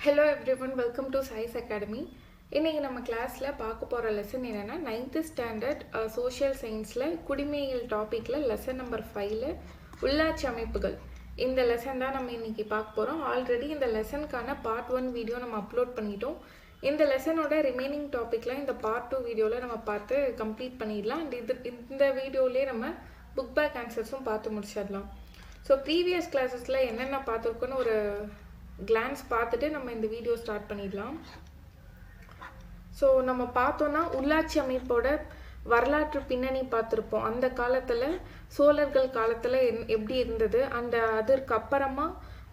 Hello everyone, welcome to Science Academy. இன்னைக்கு நம்ம கிளாஸ்ல பார்க்க போற லெசன் என்னன்னா 9th ஸ்டாண்டர்ட் சோஷியல் சயின்ஸ்ல குடிமையியல் டாபிக்ல லெசன் நம்பர் 5ல உள்ளாட்சி அமைப்புகள். இந்த லெசன் தான் நம்ம இன்னைக்கு பார்க்க போறோம். ஆல்ரெடி இந்த லெசனுக்கான பார்ட் 1 வீடியோ நம்ம அப்லோட் பண்ணிட்டோம். இந்த லெசனோட ரிமைனிங் டாபிக்ல இந்த பார்ட் 2 வீடியோல நம்ம பார்த்து கம்ப்ளீட் பண்ணிடலாம். இந்த வீடியோலயே நம்ம புக் பேக் ஆன்சர்ஸும் பார்த்து முடிச்சிடலாம். ஸோ ப்ரீவியஸ் கிளாஸஸ்ல என்னென்ன பார்த்துருக்கோன்னு ஒரு கிளான்ஸ் பார்த்துட்டு நம்ம இந்த வீடியோ ஸ்டார்ட் பண்ணிடலாம். ஸோ நம்ம பார்த்தோன்னா உள்ளாட்சி அமைப்போட வரலாற்று பின்னணி பார்த்துருப்போம். அந்த காலத்தில் சோழர்கள் காலத்தில் எப்படி இருந்தது, அதற்கு அப்புறமா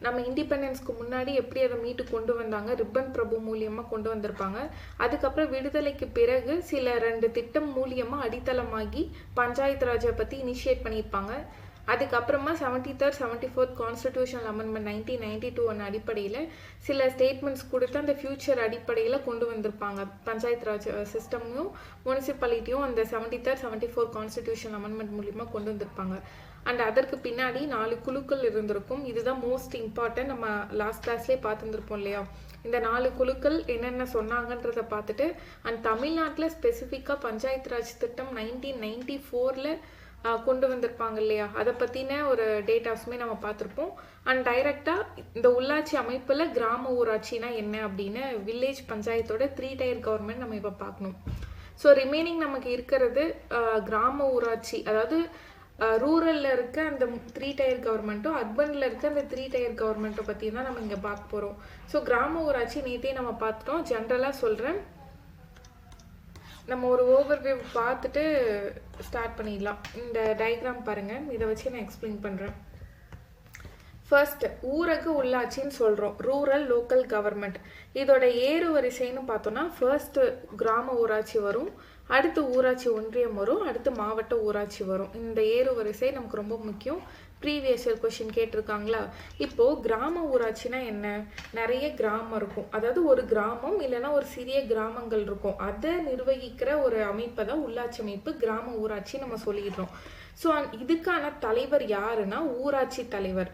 நம்ம இண்டிபெண்டன்ஸ்க்கு முன்னாடி எப்படி அதை மீட்டு கொண்டு வந்தாங்க, ரிப்பன் பிரபு மூலியமாக கொண்டு வந்திருப்பாங்க. அதுக்கப்புறம் விடுதலைக்கு பிறகு சில 2 திட்டம் மூலியமாக அடித்தளமாகி பஞ்சாயத்து ராஜை பற்றி இனிஷியேட் பண்ணியிருப்பாங்க. அதுக்கப்புறமா 73rd 74th கான்ஸ்டிடியூஷனல் அமெண்ட்மெண்ட் 1992 அடிப்படையில் சில ஸ்டேட்மெண்ட்ஸ் கொடுத்து அந்த ஃபியூச்சர் அடிப்படையில் கொண்டு வந்திருப்பாங்க. பஞ்சாயத்து ராஜ் சிஸ்டமையும் முனிசிபாலிட்டியும் அந்த 73rd 74th கான்ஸ்டிடியூஷனல் அமெண்ட்மெண்ட் மூலியமாக கொண்டு வந்திருப்பாங்க. அண்ட் அதற்கு பின்னாடி 4 குழுக்கள் இருந்திருக்கும். இதுதான் மோஸ்ட் இம்பார்ட்டன்ட். நம்ம லாஸ்ட் கிளாஸ்லேயே பார்த்துருப்போம் இல்லையா, இந்த 4 குழுக்கள் என்னென்ன சொன்னாங்கன்றதை பார்த்துட்டு அண்ட் தமிழ்நாட்டில் ஸ்பெசிஃபிக்காக பஞ்சாயத்து ராஜ் திட்டம் 1994ல் கொண்டு வந்திருப்பாங்க இல்லையா, அதை பற்றின ஒரு டேட்டாஸுமே நம்ம பார்த்துருப்போம். அண்ட் டைரெக்டாக இந்த உள்ளாட்சி அமைப்பில் கிராம ஊராட்சினா என்ன அப்படின்னு வில்லேஜ் பஞ்சாயத்தோட 3 டயர் கவர்மெண்ட் நம்ம இப்போ பார்க்கணும். ஸோ ரிமைனிங் நமக்கு இருக்கிறது கிராம ஊராட்சி, அதாவது ரூரலில் இருக்க அந்த 3 டயர் கவர்மெண்ட்டும் அர்பனில் இருக்க அந்த 3 டயர் கவர்மெண்ட்டை பற்றி தான் நம்ம இங்கே பார்க்க போகிறோம். ஸோ கிராம ஊராட்சி நேற்றே நம்ம பார்த்துட்டோம். ஜென்ரலாக சொல்கிறேன், நம்ம ஒரு ஓவர்வியூ பார்த்துட்டு ஸ்டார்ட் பண்ணிடலாம். இந்த டயக்ராம் பாருங்கள், இதை வச்சு நான் எக்ஸ்பிளைன் பண்ணுறேன். ஃபர்ஸ்ட் ஊரக உள்ளாட்சின்னு சொல்கிறோம், ரூரல் லோக்கல் கவர்மெண்ட். இதோட ஏறு வரிசைன்னு பார்த்தோன்னா ஃபர்ஸ்ட் கிராம ஊராட்சி வரும், அடுத்து ஊராட்சி ஒன்றியம் வரும், அடுத்து மாவட்ட ஊராட்சி வரும். இந்த ஏறு வரிசை நமக்கு ரொம்ப முக்கியம். ப்ரீவியஸ் இயர் கொஷின் கேட்டிருக்காங்களா. இப்போது கிராம ஊராட்சினா என்ன, நிறைய கிராமம் இருக்கும், அதாவது ஒரு கிராமம் இல்லைன்னா ஒரு சிறிய கிராமங்கள் இருக்கும், அதை நிர்வகிக்கிற ஒரு அமைப்பை தான் உள்ளாட்சி அமைப்பு, கிராம ஊராட்சி நம்ம சொல்லிடுறோம். ஸோ இதுக்கான தலைவர் யாருன்னா ஊராட்சி தலைவர்.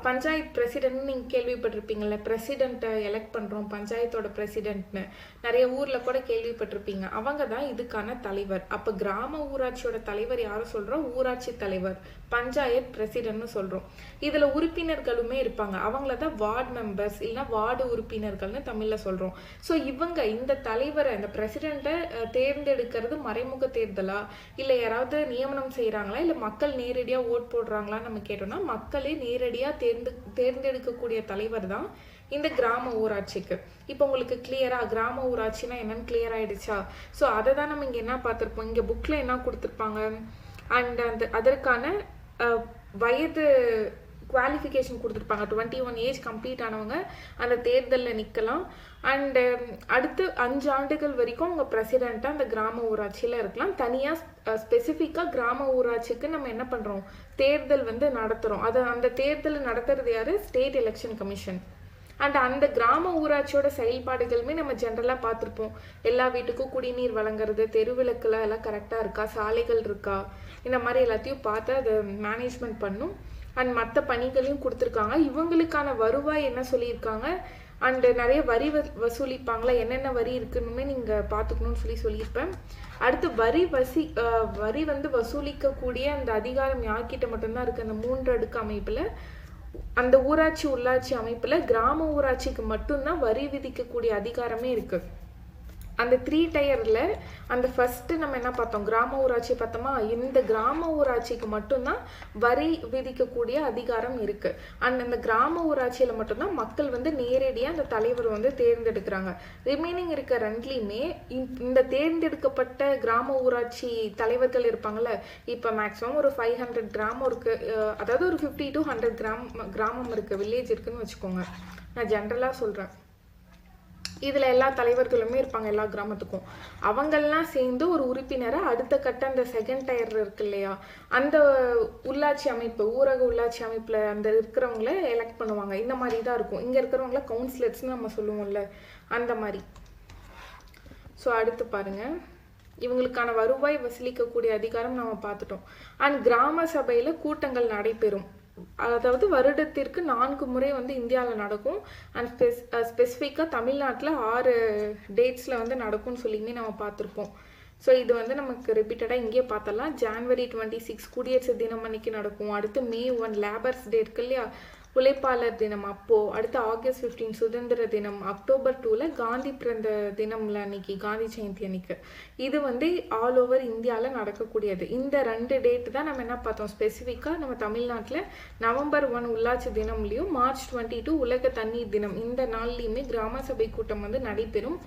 பஞ்சாயத்து பிரசிடென்ட்னு நீங்கள் கேள்விப்பட்டிருப்பீங்கள்ல, பிரசிடெண்ட்டை எலெக்ட் பண்ணுறோம் பஞ்சாயத்தோட பிரசிடென்ட்னு நிறைய ஊரில் கூட கேள்விப்பட்டிருப்பீங்க. அவங்க தான் இதுக்கான தலைவர். அப்போ கிராம ஊராட்சியோட தலைவர் யாரும் சொல்கிறோம், ஊராட்சி தலைவர், பஞ்சாயத்து பிரசிடென்ட்னு சொல்கிறோம். இதில் உறுப்பினர்களுமே இருப்பாங்க, அவங்கள தான் வார்டு மெம்பர்ஸ் இல்லைன்னா வார்டு உறுப்பினர்கள்னு தமிழில் சொல்கிறோம். ஸோ இவங்க இந்த தலைவரை, இந்த பிரசிடெண்ட்டை தேர்ந்தெடுக்கிறது மறைமுக தேர்தலா இல்லை யாராவது நியமனம் செய்கிறாங்களா இல்லை மக்கள் நேரடியாக ஓட் போடுறாங்களான்னு நம்ம கேட்டோம்னா மக்களே நேரடியாக தேர்ந்தெடுக்கக்கூடிய தலைவர் தான் இந்த கிராம ஊராட்சிக்கு. இப்போ உங்களுக்கு கிளியரா கிராம ஊராட்சினா என்னன்னு கிளியர் ஆயிடுச்சா? ஸோ அதை தான் நம்ம இங்கே என்ன பார்த்துருப்போம், இங்கே புக்கில் என்ன கொடுத்துருப்பாங்க அண்ட் அதற்கான வயது குவாலிஃபிகேஷன் கொடுத்துருப்பாங்க. 21 ஏஜ் கம்ப்ளீட் ஆனவங்க அந்த தேர்தலில் நிற்கலாம். அண்டு அடுத்து 5 ஆண்டுகள் வரைக்கும் அவங்க பிரசிடெண்ட்டாக அந்த கிராம ஊராட்சியில் இருக்கலாம். தனியாக ஸ்பெசிஃபிக்காக கிராம ஊராட்சிக்கு நம்ம என்ன பண்ணுறோம், தேர்தல் நடத்துகிறோம். அந்த தேர்தல் நடத்துறது யார், ஸ்டேட் எலெக்ஷன் கமிஷன். அண்ட் அந்த கிராம ஊராட்சியோட செயல்பாடுகளுமே நம்ம ஜென்ரலாக பார்த்துருப்போம். எல்லா வீட்டுக்கும் குடிநீர் வழங்குறது, தெருவிளக்குல எல்லாம் கரெக்டாக இருக்கா, சாலைகள் இருக்கா, இந்த மாதிரி எல்லாத்தையும் பார்த்து அதை மேனேஜ்மெண்ட் பண்ணும். அண்ட் மற்ற பணிகளையும் கொடுத்துருக்காங்க. இவங்களுக்கான வருவாய் என்ன சொல்லியிருக்காங்க, அண்டு நிறைய வரி வசூலிப்பாங்களா, என்னென்ன வரி இருக்குன்னு நீங்கள் பார்த்துக்கணும்னு சொல்லியிருப்பேன். அடுத்து வரி வசூலிக்கக்கூடிய அந்த அதிகாரம் யார்கிட்ட மட்டும்தான் இருக்குது, அந்த 3 அடுக்கு அமைப்பில், அந்த ஊராட்சி உள்ளாட்சி அமைப்பில் கிராம ஊராட்சிக்கு மட்டும்தான் வரி விதிக்கக்கூடிய அதிகாரமே இருக்குது. அந்த 3 டயரில் அந்த ஃபஸ்ட்டு நம்ம என்ன பார்த்தோம், கிராம ஊராட்சி பார்த்தோமா, இந்த கிராம ஊராட்சிக்கு மட்டும்தான் வரி விதிக்கக்கூடிய அதிகாரம் இருக்குது. அண்ட் அந்த கிராம ஊராட்சியில் மட்டும்தான் மக்கள் நேரடியாக அந்த தலைவர் தேர்ந்தெடுக்கிறாங்க. ரிமைனிங் இருக்க 2லையுமே இந்த தேர்ந்தெடுக்கப்பட்ட கிராம ஊராட்சி தலைவர்கள் இருப்பாங்கள்ல, இப்போ மேக்ஸிமம் ஒரு 500 கிராமம் இருக்குது, அதாவது ஒரு 50 to 100 கிராமம் இருக்குது, வில்லேஜ் இருக்குதுன்னு வச்சுக்கோங்க. நான் ஜென்ரலாக சொல்கிறேன். இதில் எல்லா தலைவர்களுமே இருப்பாங்க எல்லா கிராமத்துக்கும். அவங்கெல்லாம் சேர்ந்து ஒரு உறுப்பினரை அடுத்த கட்ட அந்த 2nd டயர் இருக்கு இல்லையா, அந்த உள்ளாட்சி அமைப்பு, ஊரக உள்ளாட்சி அமைப்பில் அந்த இருக்கிறவங்கள எலெக்ட் பண்ணுவாங்க. இந்த மாதிரி தான் இருக்கும். இங்கே இருக்கிறவங்கள கவுன்சிலர்ஸ்னு நம்ம சொல்லுவோம்ல, அந்த மாதிரி. ஸோ அடுத்து பாருங்கள், இவங்களுக்கான வருவாய் வசூலிக்கக்கூடிய அதிகாரம் நம்ம பார்த்துட்டோம். அண்ட் கிராம சபையில் கூட்டங்கள் நடைபெறும். அதாவது வருடத்திற்கு 4 முறை வந்து இந்தியாவில் நடக்கும். அண்ட் ஸ்பெசிஃபிக்காக தமிழ்நாட்டில் 6 டேட்ஸில் வந்து நடக்கும்னு சொல்லியுமே நம்ம பார்த்துருப்போம். ஸோ இது வந்து நமக்கு ரிப்பீட்டடாக இங்கேயே பார்த்தலாம். ஜான்வரி 26 குடியரசு தினம் அன்னைக்கு நடக்கும். அடுத்து May 1 லேபர்ஸ் டே இருக்கு இல்லையா, உழைப்பாளர் தினம் அப்போது. அடுத்து August 15 சுதந்திர தினம். October 2 காந்தி பிறந்த தினம்ல அன்னைக்கு, காந்தி ஜெயந்தி அன்னைக்கு. இது வந்து ஆல் ஓவர் இந்தியாவில் நடக்கக்கூடியது. இந்த 2 டேட் தான் நம்ம என்ன பார்த்தோம் ஸ்பெசிஃபிக்காக. நம்ம தமிழ்நாட்டில் November 1 உள்ளாட்சி தினம்லையும் March 22 உலக தண்ணீர் தினம், இந்த நாள்லையுமே கிராம சபை கூட்டம் வந்து நடைபெறும்.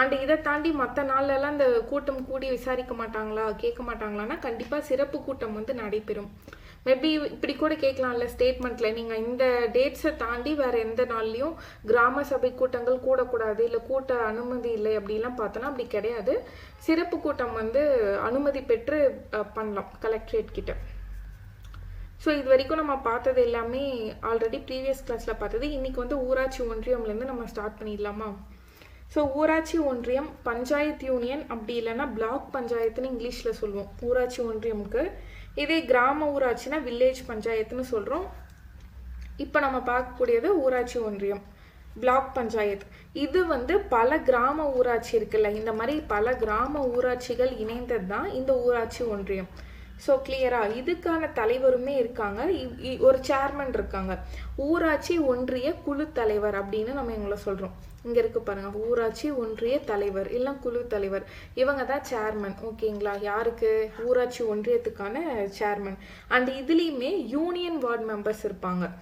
அண்ட் இதை தாண்டி மற்ற நாள்லலாம் இந்த கூட்டம் கூடி விசாரிக்க மாட்டாங்களா, கேட்க மாட்டாங்களான்னா கண்டிப்பாக சிறப்பு கூட்டம் வந்து நடைபெறும். மேபி இப்படி கூட கேட்கலாம்ல ஸ்டேட்மெண்ட்டில், நீங்கள் இந்த டேட்ஸை தாண்டி வேறு எந்த நாள்லையும் கிராம சபை கூட்டங்கள் கூடக்கூடாது, இல்லை கூட்ட அனுமதி இல்லை அப்படிலாம் பார்த்தோன்னா அப்படி கிடையாது. சிறப்பு கூட்டம் வந்து அனுமதி பெற்று பண்ணலாம் கலெக்ட்ரேட் கிட்ட. ஸோ இது வரைக்கும் நம்ம பார்த்தது எல்லாமே ஆல்ரெடி ப்ரீவியஸ் கிளாஸில் பார்த்தது. இன்றைக்கி வந்து ஊராட்சி ஒன்றியம்லேருந்து நம்ம ஸ்டார்ட் பண்ணிடலாமா? ஸோ ஊராட்சி ஒன்றியம், பஞ்சாயத்து யூனியன், அப்படி இல்லைன்னா பிளாக் பஞ்சாயத்துன்னு இங்கிலீஷில் சொல்லுவோம் ஊராட்சி ஒன்றியமுக்கு. இதே கிராம ஊராட்சினா வில்லேஜ் பஞ்சாயத்துன்னு சொல்கிறோம். இப்போ நம்ம பார்க்கக்கூடியது ஊராட்சி ஒன்றியம், பிளாக் பஞ்சாயத்து. இது வந்து பல கிராம ஊராட்சி இருக்குல்ல, இந்த மாதிரி பல கிராம ஊராட்சிகள் இணைந்தது தான் இந்த ஊராட்சி ஒன்றியம். ஸோ கிளியரா? இதுக்கான தலைவருமே இருக்காங்க, ஒரு சேர்மன் இருக்காங்க. ஊராட்சி ஒன்றிய குழு தலைவர் அப்படின்னு நம்ம இவங்கள சொல்கிறோம். இங்கே இருக்கு பாருங்க, ஊராட்சி ஒன்றிய தலைவர் இல்லை குழு தலைவர், இவங்க தான் சேர்மன். ஓகேங்களா? யாருக்கு? ஊராட்சி ஒன்றியத்துக்கான சேர்மன். அண்ட் இதுலேயுமே யூனியன் வார்டு மெம்பர்ஸ் இருப்பாங்க,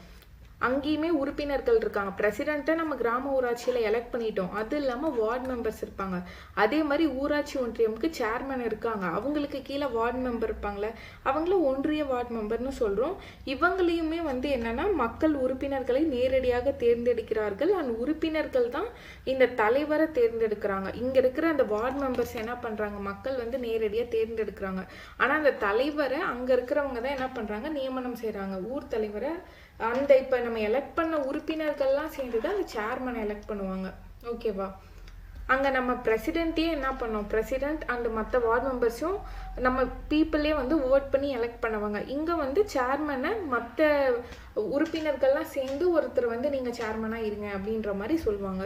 அங்கேயுமே உறுப்பினர்கள் இருக்காங்க. பிரசிடெண்ட்டை நம்ம கிராம ஊராட்சியில் எலெக்ட் பண்ணிட்டோம், அது இல்லாமல் வார்டு மெம்பர்ஸ் இருப்பாங்க. அதே மாதிரி ஊராட்சி ஒன்றியமுக்கு சேர்மன் இருக்காங்க, அவங்களுக்கு கீழே வார்டு மெம்பர் இருப்பாங்களே, அவங்கள ஒன்றிய வார்டு மெம்பர்னு சொல்கிறோம். இவங்களையுமே வந்து என்னென்னா மக்கள் உறுப்பினர்களை நேரடியாக தேர்ந்தெடுக்கிறார்கள். அண்ட் உறுப்பினர்கள் தான் இந்த தலைவரை தேர்ந்தெடுக்கிறாங்க. இங்கே இருக்கிற அந்த வார்டு மெம்பர்ஸ் என்ன பண்ணுறாங்க, மக்கள் வந்து நேரடியாக தேர்ந்தெடுக்கிறாங்க. ஆனால் அந்த தலைவரை அங்கே இருக்கிறவங்க தான் என்ன பண்ணுறாங்க, நியமனம் செய்கிறாங்க, ஊர் தலைவரை. அந்த இப்போ நம்ம எலெக்ட் பண்ண உறுப்பினர்கள்லாம் சேர்ந்து தான் அந்த சேர்மனை எலெக்ட் பண்ணுவாங்க. ஓகேவா? அங்கே நம்ம பிரசிடெண்ட்டே என்ன பண்ணோம், பிரசிடெண்ட் அண்ட் மற்ற வார்டு மெம்பர்ஸும் நம்ம பீப்புளே வந்து ஓட் பண்ணி எலெக்ட் பண்ணுவாங்க. இங்கே வந்து சேர்மனை மற்ற உறுப்பினர்கள்லாம் சேர்ந்து ஒருத்தர் வந்து நீங்கள் சேர்மனாக இருங்க அப்படின்ற மாதிரி சொல்லுவாங்க.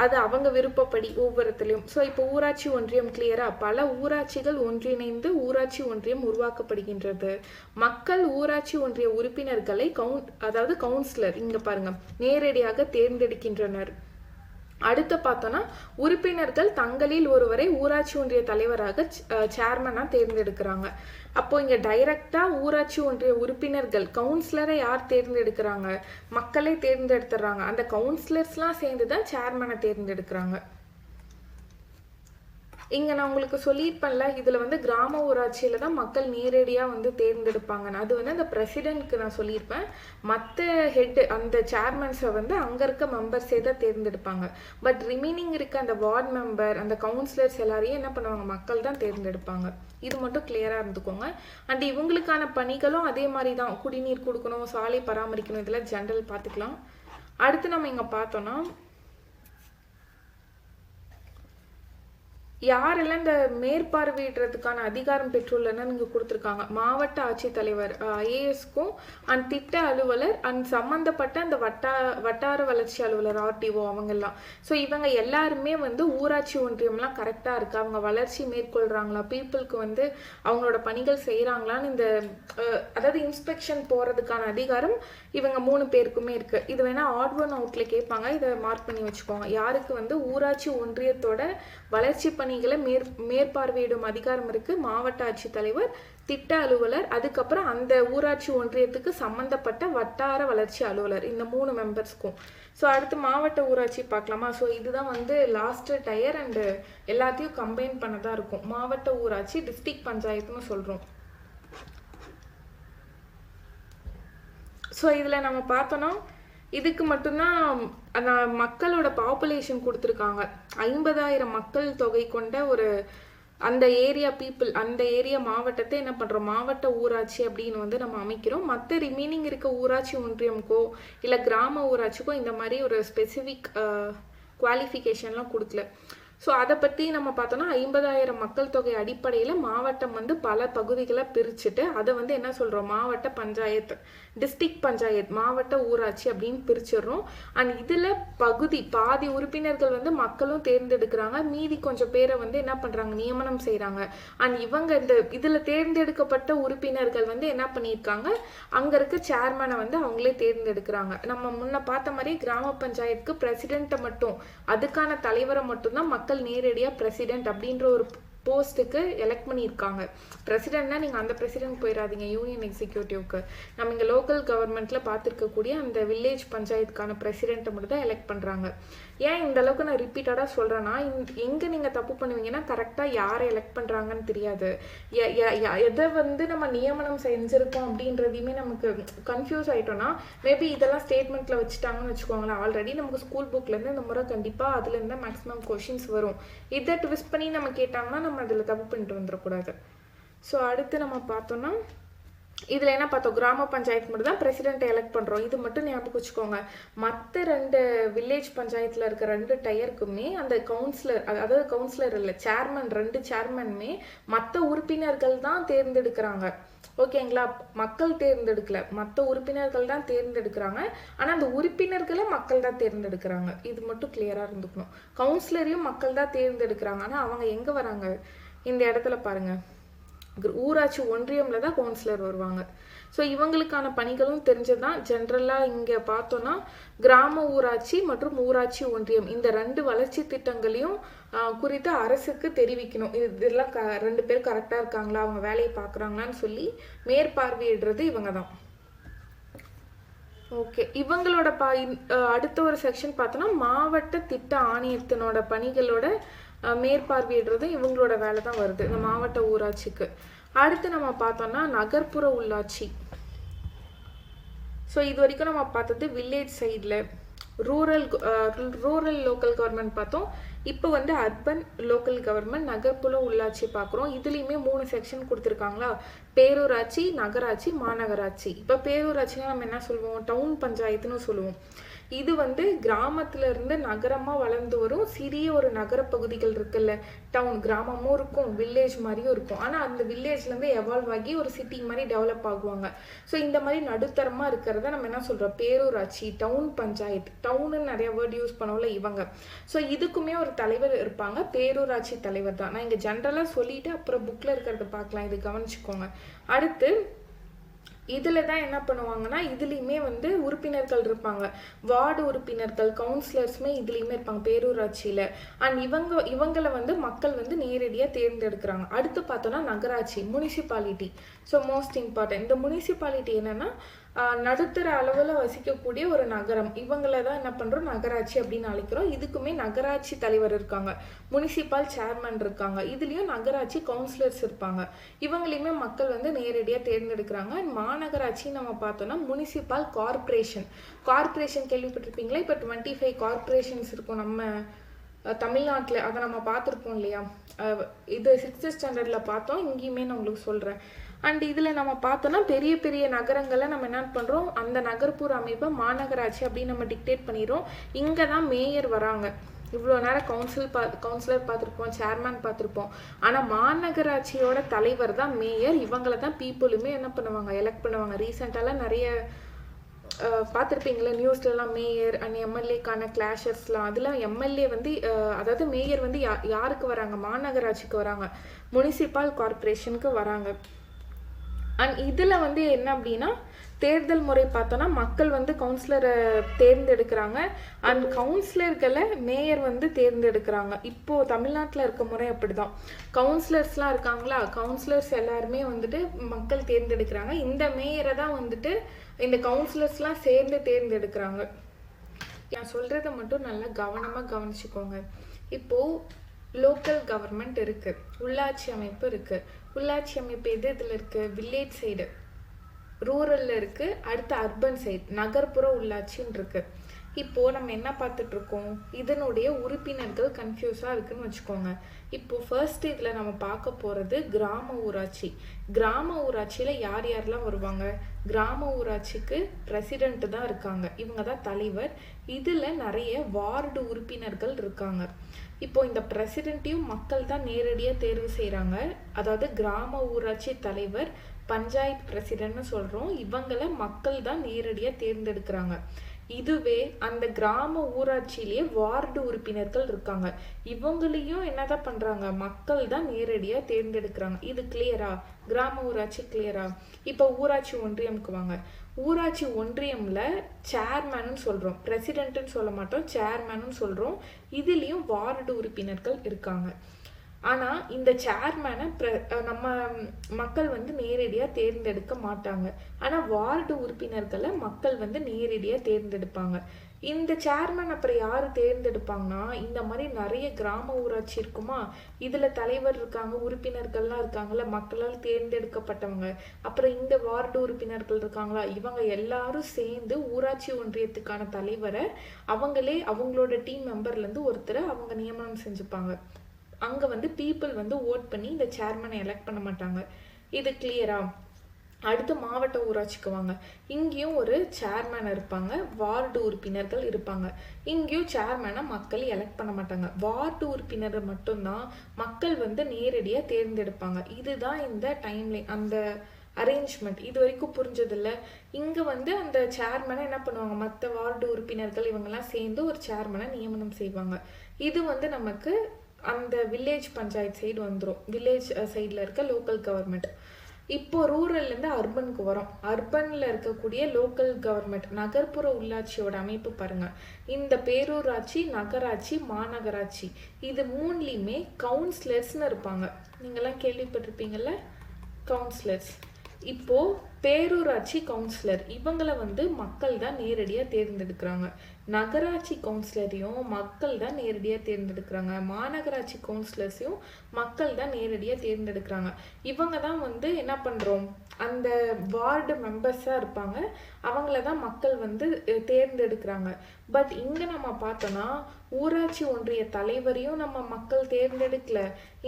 அது அவங்க விருப்பப்படி ஒவ்வொருத்தலையும். ஸோ இப்போ ஊராட்சி ஒன்றியம் கிளியரா? பல ஊராட்சிகள் ஒன்றிணைந்து ஊராட்சி ஒன்றியம் உருவாக்கப்படுகின்றது. மக்கள் ஊராட்சி ஒன்றிய உறுப்பினர்களை அதாவது கவுன்சிலர் இங்கே பாருங்க நேரடியாக தேர்ந்தெடுக்கின்றனர். அடுத்து பார்த்தோன்னா உறுப்பினர்கள் தங்களில் ஒருவரை ஊராட்சி ஒன்றிய தலைவராக சேர்மனாக தேர்ந்தெடுக்கிறாங்க. அப்போ இங்கே டைரக்டாக ஊராட்சி ஒன்றிய உறுப்பினர்கள் கவுன்சிலரை யார் தேர்ந்தெடுக்கிறாங்க, மக்களே தேர்ந்தெடுத்துறாங்க. அந்த கவுன்சிலர்ஸ்லாம் சேர்ந்து தான் சேர்மனை தேர்ந்தெடுக்கிறாங்க. இங்கே நான் உங்களுக்கு சொல்லியிருப்பேன்ல, இதில் வந்து கிராம ஊராட்சியில் தான் மக்கள் நேரடியாக வந்து தேர்ந்தெடுப்பாங்கன்னு. அது வந்து அந்த பிரசிடென்ட்க்கு நான் சொல்லியிருப்பேன். மற்ற ஹெட் அந்த சேர்மன்ஸை வந்து அங்கே இருக்க மெம்பர்ஸே தான் தேர்ந்தெடுப்பாங்க. பட் ரிமைனிங் இருக்க அந்த வார்டு மெம்பர், அந்த கவுன்சிலர்ஸ் எல்லாரையும் என்ன பண்ணுவாங்க, மக்கள் தான் தேர்ந்தெடுப்பாங்க. இது மட்டும் கிளியராக இருந்துக்கோங்க. அண்ட் இவங்களுக்கான பணிகளும் அதே மாதிரி தான், குடிநீர் கொடுக்கணும், சாலை பராமரிக்கணும், இதெல்லாம் ஜென்ரல் பார்த்துக்கலாம். அடுத்து நம்ம இங்கே பார்த்தோன்னா யாரெல்லாம் இந்த மேற்பார்வையிடுறதுக்கான அதிகாரம் பெற்றுள்ளன்னு இங்கே கொடுத்துருக்காங்க. மாவட்ட ஆட்சித்தலைவர் ஐஏஎஸ்க்கும் அண்ட் திட்ட அலுவலர் அண்ட் சம்மந்தப்பட்ட அந்த வட்டார வளர்ச்சி அலுவலர் ஆர்டிஓ அவங்கெல்லாம். ஸோ இவங்க எல்லாருமே வந்து ஊராட்சி ஒன்றியம்லாம் கரெக்டாக இருக்குது, அவங்க வளர்ச்சி மேற்கொள்கிறாங்களா, பீப்புளுக்கு வந்து அவங்களோட பணிகள் செய்கிறாங்களான்னு இந்த அதாவது இன்ஸ்பெக்ஷன் போகிறதுக்கான அதிகாரம் இவங்க 3 பேருக்குமே இருக்குது. இது வேணால் ஆட் ஒன் அவுட்டில் கேட்பாங்க, இதை மார்க் பண்ணி வச்சுக்கோங்க. யாருக்கு வந்து ஊராட்சி ஒன்றியத்தோட வளர்ச்சி பணிகளை மேற்பார்வையிடும் அதிகாரம் இருக்கு, மாவட்ட ஆட்சித்தலைவர், திட்ட அலுவலர், அதுக்கப்புறம் அந்த ஊராட்சி ஒன்றியத்துக்கு சம்பந்தப்பட்ட வட்டார வளர்ச்சி அலுவலர், இந்த 3 மெம்பர்ஸ்க்கும். ஸோ அடுத்து மாவட்ட ஊராட்சி பார்க்கலாமா? ஸோ இதுதான் வந்து லாஸ்ட் டயர் அண்டு எல்லாத்தையும் கம்பைன் பண்ணதான் இருக்கும். மாவட்ட ஊராட்சி டிஸ்ட்ரிக்ட் பஞ்சாயத்துன்னு சொல்கிறோம். ஸோ இதில் நம்ம பார்த்தோன்னா இதுக்கு மட்டும்தான் மக்களோட பாப்புலேஷன் கொடுத்துருக்காங்க. 50,000 மக்கள் தொகை கொண்ட ஒரு அந்த ஏரியா பீப்புள், அந்த ஏரியா மாவட்டத்தை என்ன பண்ணுறோம், மாவட்ட ஊராட்சி அப்படின்னு வந்து நம்ம அமைக்கிறோம். மற்ற ரிமைனிங் இருக்க ஊராட்சி ஒன்றியமுக்கோ இல்லை கிராம ஊராட்சிக்கோ இந்த மாதிரி ஒரு ஸ்பெசிஃபிக் குவாலிஃபிகேஷன்லாம் கொடுக்கல. ஸோ அதை பற்றி நம்ம பார்த்தோன்னா 50,000 மக்கள் தொகை அடிப்படையில் மாவட்டம் வந்து பல பகுதிகளை பிரிச்சுட்டு அதை வந்து என்ன சொல்கிறோம், மாவட்ட பஞ்சாயத்து, டிஸ்ட்ரிக்ட் பஞ்சாயத்து, மாவட்ட ஊராட்சி அப்படின்னு பிரிச்சிடுறோம். அண்ட் இதில் பாதி உறுப்பினர்கள் வந்து மக்களும் தேர்ந்தெடுக்கிறாங்க, மீதி கொஞ்சம் பேரை வந்து என்ன பண்ணுறாங்க, நியமனம் செய்கிறாங்க. அண்ட் இவங்க இந்த இதில் தேர்ந்தெடுக்கப்பட்ட உறுப்பினர்கள் வந்து என்ன பண்ணியிருக்காங்க, அங்கே இருக்க சேர்மனை வந்து அவங்களே தேர்ந்தெடுக்கிறாங்க. நம்ம முன்ன பார்த்த மாதிரி கிராம பஞ்சாயத்துக்கு பிரசிடென்ட்டை மட்டும், அதுக்கான தலைவரை மட்டும்தான் மக்கள் நேரடியாக பிரசிடென்ட் அப்படின்ற ஒரு போஸ்ட்டுக்கு எலெக்ட் பண்ணியிருக்காங்க. பிரசிடென்ட்னா நீங்கள் அந்த பிரசிடென்ட் போயிடாதீங்க, யூனியன் எக்ஸிக்யூட்டிவ்க்கு. நம்ம இங்கே லோக்கல் கவர்மெண்ட்டில் பார்த்துருக்கக்கூடிய அந்த வில்லேஜ் பஞ்சாயத்துக்கான பிரசிடென்ட்டை மட்டும் தான் எலெக்ட் பண்ணுறாங்க. ஏன் இந்த அளவுக்கு நான் ரிப்பீட்டடாக சொல்கிறேன்னா, எங்கே நீங்கள் தப்பு பண்ணுவீங்கன்னா கரெக்டாக யாரை எலெக்ட் பண்ணுறாங்கன்னு தெரியாது, எதை வந்து நம்ம நியமனம் செஞ்சுருக்கோம் அப்படின்றதையுமே நமக்கு கன்ஃபியூஸ் ஆகிட்டோன்னா, மேபி இதெல்லாம் ஸ்டேட்மெண்ட்டில் வச்சுட்டாங்கன்னு வச்சுக்கோங்களேன். ஆல்ரெடி நமக்கு ஸ்கூல் புக்லேருந்து இந்த முறை கண்டிப்பாக அதுலேருந்து மேக்ஸிமம் கொஷின்ஸ் வரும். இதை ட்விஸ்ட் பண்ணி நம்ம கேட்டாங்கன்னா நம்ம அதில் தப்பு பண்ணிட்டு வந்துடக்கூடாது. ஸோ அடுத்து நம்ம பார்த்தோன்னா இதில் என்ன பார்த்தோம், கிராம பஞ்சாயத்து மட்டும் தான் பிரசிடென்ட்டை எலெக்ட் பண்ணுறோம். இது மட்டும் ஞாபகம் வச்சுக்கோங்க. மற்ற 2 வில்லேஜ் பஞ்சாயத்தில் இருக்க 2 டயருக்குமே அந்த கவுன்சிலர், அதாவது கவுன்சிலர் இல்லை, சேர்மன், 2 சேர்மனுமே மற்ற உறுப்பினர்கள் தான் தேர்ந்தெடுக்கிறாங்க. ஓகேங்களா, மக்கள் தேர்ந்தெடுக்கல, மற்ற உறுப்பினர்கள் தான் தேர்ந்தெடுக்கிறாங்க. ஆனால் அந்த உறுப்பினர்களை மக்கள் தான் தேர்ந்தெடுக்கிறாங்க. இது மட்டும் கிளியராக இருந்துக்கணும். கவுன்சிலரையும் மக்கள் தான் தேர்ந்தெடுக்கிறாங்க. ஆனால் அவங்க எங்கே வராங்க, இந்த இடத்துல பாருங்க, ஊராட்சி ஒன்றியம்ல தான் கவுன்சிலர் வருவாங்க. ஸோ இவங்களுக்கான பணிகளும் தெரிஞ்சதுதான். ஜென்ரலாக இங்கே பார்த்தோன்னா கிராம ஊராட்சி மற்றும் ஊராட்சி ஒன்றியம் இந்த 2 வளர்ச்சி திட்டங்களையும் குறித்து அரசுக்கு தெரிவிக்கணும். இதெல்லாம் 2 பேர் கரெக்டாக இருக்காங்களா, அவங்க வேலையை பார்க்குறாங்களான்னு சொல்லி மேற்பார்வையிடுறது இவங்க தான். ஓகே, இவங்களோட அடுத்த ஒரு செக்ஷன் பார்த்தோன்னா மாவட்ட திட்ட ஆணையத்தினோட பணிகளோட மேற்பார்வையிடுறது இவங்களோட வேலை தான் வருது இந்த மாவட்ட ஊராட்சிக்கு. அடுத்து நம்ம பார்த்தோம்னா நகர்ப்புற உள்ளாட்சி. ஸோ இது வரைக்கும் நம்ம பார்த்தது வில்லேஜ் சைடில் ரூரல் லோக்கல் கவர்மெண்ட் பார்த்தோம். இப்போ வந்து அர்பன் லோக்கல் கவர்மெண்ட், நகர்ப்புற உள்ளாட்சி பார்க்குறோம். இதுலேயுமே 3 செக்ஷன் கொடுத்துருக்காங்களா, பேரூராட்சி, நகராட்சி, மாநகராட்சி. இப்போ பேரூராட்சினா நம்ம என்ன சொல்லுவோம், டவுன் பஞ்சாயத்துன்னு சொல்லுவோம். இது வந்து கிராமத்துல இருந்து நகரமா வளர்ந்து வரும் சிறிய ஒரு நகர பகுதிகள் இருக்குல்ல, டவுன், கிராமமும் இருக்கும் வில்லேஜ் மாதிரியும் இருக்கும். ஆனா அந்த வில்லேஜ்ல இருந்து எவால்வ் ஆகி ஒரு சிட்டி மாதிரி டெவலப் ஆகுவாங்க. ஸோ இந்த மாதிரி நடுத்தரமா இருக்கிறத நம்ம என்ன சொல்றோம், பேரூராட்சி, டவுன் பஞ்சாயத்து. டவுன்னு நிறைய வேர்ட் யூஸ் பண்ணல இவங்க. ஸோ இதுக்குமே ஒரு தலைவர் இருப்பாங்க, பேரூராட்சி தலைவர் தான். நான் இங்க ஜென்ரலா சொல்லிட்டு அப்புறம் புக்ல இருக்கிறத பார்க்கலாம், இது கவனிச்சுக்கோங்க. அடுத்து இதில் தான் என்ன பண்ணுவாங்கன்னா, இதுலேயுமே வந்து உறுப்பினர்கள் இருப்பாங்க, வார்டு உறுப்பினர்கள், கவுன்சிலர்ஸுமே இதுலேயுமே இருப்பாங்க பேரூராட்சியில். அண்ட் இவங்களை வந்து மக்கள் வந்து நேரடியாக தேர்ந்தெடுக்கிறாங்க. அடுத்து பார்த்தோன்னா நகராட்சி, முனிசிபாலிட்டி. ஸோ மோஸ்ட் இம்பார்ட்டன்ட், இந்த முனிசிபாலிட்டி என்னென்னா நடுத்தர அளவில் வசிக்கக்கூடிய ஒரு நகரம். இவங்களை தான் என்ன பண்ணுறோம், நகராட்சி அப்படின்னு அழைக்கிறோம். இதுக்குமே நகராட்சி தலைவர் இருக்காங்க, முனிசிபால் சேர்மன் இருக்காங்க, இதுலேயும் நகராட்சி கவுன்சிலர்ஸ் இருப்பாங்க. இவங்களையுமே மக்கள் வந்து நேரடியாக தேர்ந்தெடுக்கிறாங்க. மாநகராட்சி நம்ம பார்த்தோன்னா முனிசிபால் கார்பரேஷன். கார்பரேஷன் கேள்விப்பட்டிருப்பீங்களா, இப்போ 25 கார்பரேஷன்ஸ் இருக்கும் நம்ம தமிழ்நாட்டில், அதை நம்ம பார்த்துருப்போம் இல்லையா. இது 6th ஸ்டாண்டர்டில் பார்த்தோம், இங்கேயுமே நான் உங்களுக்கு சொல்கிறேன். அண்ட் இதில் நம்ம பார்த்தோன்னா பெரிய பெரிய நகரங்களை நம்ம என்ன பண்ணுறோம், அந்த நகர்ப்புற அமைப்பை மாநகராட்சி அப்படின்னு நம்ம டிக்டேட் பண்ணிடுறோம். இங்கே தான் மேயர் வராங்க. இவ்வளோ நேரம் கவுன்சிலர் பார்த்துருப்போம், சேர்மேன் பார்த்துருப்போம். ஆனால் மாநகராட்சியோட தலைவர் தான் மேயர். இவங்களை தான் பீப்புளுமே என்ன பண்ணுவாங்க, எலெக்ட் பண்ணுவாங்க. ரீசெண்டாலாம் நிறைய பார்த்துருப்பீங்களா நியூஸ்லலாம், மேயர் அண்ட் எம்எல்ஏக்கான கிளாஷஸ்லாம். அதெல்லாம் எம்எல்ஏ வந்து அதாவது மேயர் வந்து யாருக்கு வராங்க, மாநகராட்சிக்கு வராங்க, முனிசிபால் கார்பரேஷனுக்கு வராங்க. அண்ட் இதில் வந்து என்ன அப்படின்னா தேர்தல் முறை பார்த்தோன்னா மக்கள் வந்து கவுன்சிலரை தேர்ந்தெடுக்கிறாங்க, அண்ட் கவுன்சிலர்களை மேயர் வந்து தேர்ந்தெடுக்கிறாங்க. இப்போது தமிழ்நாட்டில் இருக்க முறை அப்படி தான். கவுன்சிலர்ஸ்லாம் இருக்காங்களா, கவுன்சிலர்ஸ் எல்லாருமே வந்துட்டு மக்கள் தேர்ந்தெடுக்கிறாங்க. இந்த மேயரை தான் வந்துட்டு இந்த கவுன்சிலர்ஸ்லாம் சேர்ந்து தேர்ந்தெடுக்கிறாங்க. நான் சொல்கிறத மட்டும் நல்லா கவனமாக கவனிச்சுக்கோங்க. இப்போது லோக்கல் கவர்மெண்ட் இருக்குது, உள்ளாட்சி அமைப்பு இருக்குது. உள்ளாட்சி அமைப்பு எது இதில் இருக்குது, வில்லேஜ் சைடு, ரூரலில் இருக்குது. அடுத்து அர்பன் சைடு, நகர்ப்புற உள்ளாட்சின்னு இருக்குது. இப்போது நம்ம என்ன பார்த்துட்ருக்கோம், இதனுடைய உறுப்பினர்கள் கன்ஃபியூஸாக இருக்குதுன்னு வச்சுக்கோங்க. இப்போது ஃபர்ஸ்ட் இதில் நம்ம பார்க்க போகிறது கிராம ஊராட்சி. கிராம ஊராட்சியில் யார் யாரெல்லாம் வருவாங்க? கிராம ஊராட்சிக்கு பிரசிடென்ட்டு தான் இருக்காங்க, இவங்க தான் தலைவர். இதில் நிறைய வார்டு உறுப்பினர்கள் இருக்காங்க. இப்போ இந்த பிரசிடென்ட்டையும் மக்கள் தான் நேரடியாக தேர்வு செய்கிறாங்க. அதாவது கிராம ஊராட்சி தலைவர், பஞ்சாயத்து பிரசிடென்ட்னு சொல்கிறோம், இவங்களை மக்கள் தான் நேரடியாக தேர்ந்தெடுக்கிறாங்க. இதுவே அந்த கிராம ஊராட்சியிலேயே வார்டு உறுப்பினர்கள் இருக்காங்க, இவங்களையும் என்னதான் பண்ணுறாங்க, மக்கள் தான் நேரடியாக தேர்ந்தெடுக்கிறாங்க. இது கிளியரா? கிராம ஊராட்சி கிளியரா? இப்போ ஊராட்சி ஒன்றியம்க்கு வாங்க. ஊராட்சி ஒன்றியம்ல சேர்மேன்னு சொல்கிறோம், பிரசிடென்ட்னு சொல்ல மாட்டோம், சேர்மேன்னு சொல்கிறோம். இதுலேயும் வார்டு உறுப்பினர்கள் இருக்காங்க. ஆனால் இந்த சேர்மேனை நம்ம மக்கள் வந்து நேரடியாக தேர்ந்தெடுக்க மாட்டாங்க. ஆனால் வார்டு உறுப்பினர்களை மக்கள் வந்து நேரடியாக தேர்ந்தெடுப்பாங்க. இந்த சேர்மேன் அப்புறம் யார் தேர்ந்தெடுப்பாங்கன்னா, இந்த மாதிரி நிறைய கிராம ஊராட்சி இருக்குமா, இதில் தலைவர் இருக்காங்க, உறுப்பினர்கள்லாம் இருக்காங்கல்ல, மக்களால் தேர்ந்தெடுக்கப்பட்டவங்க. அப்புறம் இந்த வார்டு உறுப்பினர்கள் இருக்காங்களா, இவங்க எல்லாரும் சேர்ந்து ஊராட்சி ஒன்றியத்துக்கான தலைவரை அவங்களே அவங்களோட டீம் மெம்பர்லேருந்து ஒருத்தரை அவங்க நியமனம் செஞ்சுப்பாங்க. அங்கே வந்து பீப்புள் வந்து ஓட் பண்ணி இந்த சேர்மனை எலெக்ட் பண்ண மாட்டாங்க. இது கிளியரா? அடுத்து மாவட்ட ஊராட்சிக்கு வாங்க. இங்கேயும் ஒரு சேர்மேன் இருப்பாங்க, வார்டு உறுப்பினர்கள் இருப்பாங்க. இங்கேயும் சேர்மேனை மக்கள் எலெக்ட் பண்ண மாட்டாங்க, வார்டு உறுப்பினரை மட்டும்தான் மக்கள் வந்து நேரடியாக தேர்ந்தெடுப்பாங்க. இதுதான் இந்த டைம்லைன், அந்த அரேஞ்ச்மெண்ட். இது வரைக்கும் புரிஞ்சதில்ல. இங்கே வந்து அந்த சேர்மனை என்ன பண்ணுவாங்க, மற்ற வார்டு உறுப்பினர்கள் இவங்கெல்லாம் சேர்ந்து ஒரு சேர்மனை நியமனம் செய்வாங்க. இது வந்து நமக்கு அந்த வில்லேஜ் பஞ்சாயத்து சைடு வந்துடும், வில்லேஜ் சைடில் இருக்க லோக்கல் கவர்மெண்ட். இப்போ ரூரல்லேருந்து அர்பனுக்கு வரோம். அர்பனில் இருக்கக்கூடிய லோக்கல் கவர்மெண்ட், நகர்ப்புற உள்ளாட்சியோட அமைப்பு பாருங்கள். இந்த பேரூராட்சி, நகராட்சி, மாநகராட்சி, இது மூணுலேயுமே கவுன்சிலர்ஸ்னு இருப்பாங்க. நீங்கள்லாம் கேள்விப்பட்டிருப்பீங்கள்ல, கவுன்சிலர்ஸ். இப்போது பேரூராட்சி கவுன்சிலர் இவங்களை வந்து மக்கள் தான் நேரடியாக தேர்ந்தெடுக்கிறாங்க. நகராட்சி கவுன்சிலரையும் மக்கள் தான் நேரடியாக தேர்ந்தெடுக்கிறாங்க. மாநகராட்சி கவுன்சிலர்ஸையும் மக்கள் தான் நேரடியாக தேர்ந்தெடுக்கிறாங்க. இவங்க தான் வந்து என்ன பண்ணுறோம், அந்த வார்டு மெம்பர்ஸாக இருப்பாங்க, அவங்கள தான் மக்கள் வந்து தேர்ந்தெடுக்கிறாங்க. பட் இங்கே நம்ம பார்த்தோன்னா ஊராட்சி ஒன்றிய தலைவரையும் நம்ம மக்கள் தேர்ந்தெடுக்கல,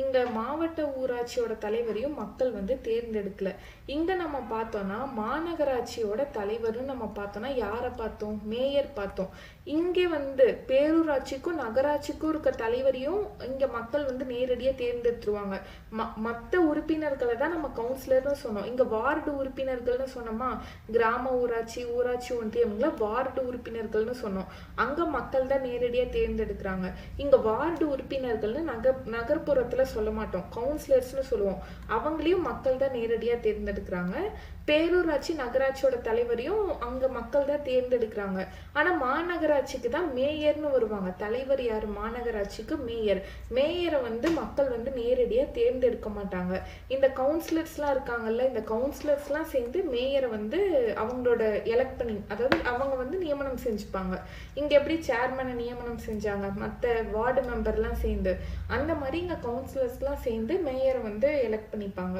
இங்கே மாவட்ட ஊராட்சியோட தலைவரையும் மக்கள் வந்து தேர்ந்தெடுக்கல. இங்கே நம்ம பார்த்தோன்னா மாநகராட்சியோட தலைவரும் நம்ம பார்த்தோன்னா யாரை பார்த்தோம், மேயர் பார்த்தோம். இங்கே வந்து பேரூராட்சிக்கும் நகராட்சிக்கும் இருக்க தலைவரையும் இங்கே மக்கள் வந்து நேரடியாக தேர்ந்தெடுத்துருவாங்க. மற்ற உறுப்பினர்களை தான் நம்ம கவுன்சிலர்னு சொன்னோம். இங்கே வார்டு உறுப்பினர்கள்னு சொன்னோமா, கிராம ஊராட்சி, ஊராட்சி ஒன்றியம்ல வார்டு உறுப்பினர்கள்னு சொன்னோம். அங்கே மக்கள் தான் நேரடியாக தேர்ந்தெடுக்கிறாங்க. இங்கே வார்டு உறுப்பினர்கள்னு நகர்ப்புறத்தில் சொல்ல மாட்டோம், கவுன்சிலர்ஸ்னு சொல்லுவோம். அவங்களையும் மக்கள் தான் நேரடியாக தேர்ந்தெடுக்கிறாங்க. பேரூராட்சி நகராட்சியோட தலைவரையும் அங்கே மக்கள் தான் தேர்ந்தெடுக்கிறாங்க. ஆனால் மாநகராட்சிக்கு தான் மேயர்னு வருவாங்க. தலைவர் யார்? மாநகராட்சிக்கு மேயர். மேயரை வந்து மக்கள் வந்து நேரடியாக தேர்ந்தெடுக்க மாட்டாங்க. இந்த கவுன்சிலர்ஸ்லாம் இருக்காங்கல்ல, இந்த கவுன்சிலர்ஸ்லாம் சேர்ந்து மேயரை வந்து அவங்களோட எலெக்ட் பண்ணி, அதாவது அவங்க வந்து நியமனம் செஞ்சுப்பாங்க. இங்கே எப்படி சேர்மனை நியமனம் செஞ்சாங்க மற்ற வார்டு மெம்பர்லாம் சேர்ந்து, அந்த மாதிரி இங்கே கவுன்சிலர்ஸ்லாம் சேர்ந்து மேயரை வந்து எலெக்ட் பண்ணிப்பாங்க.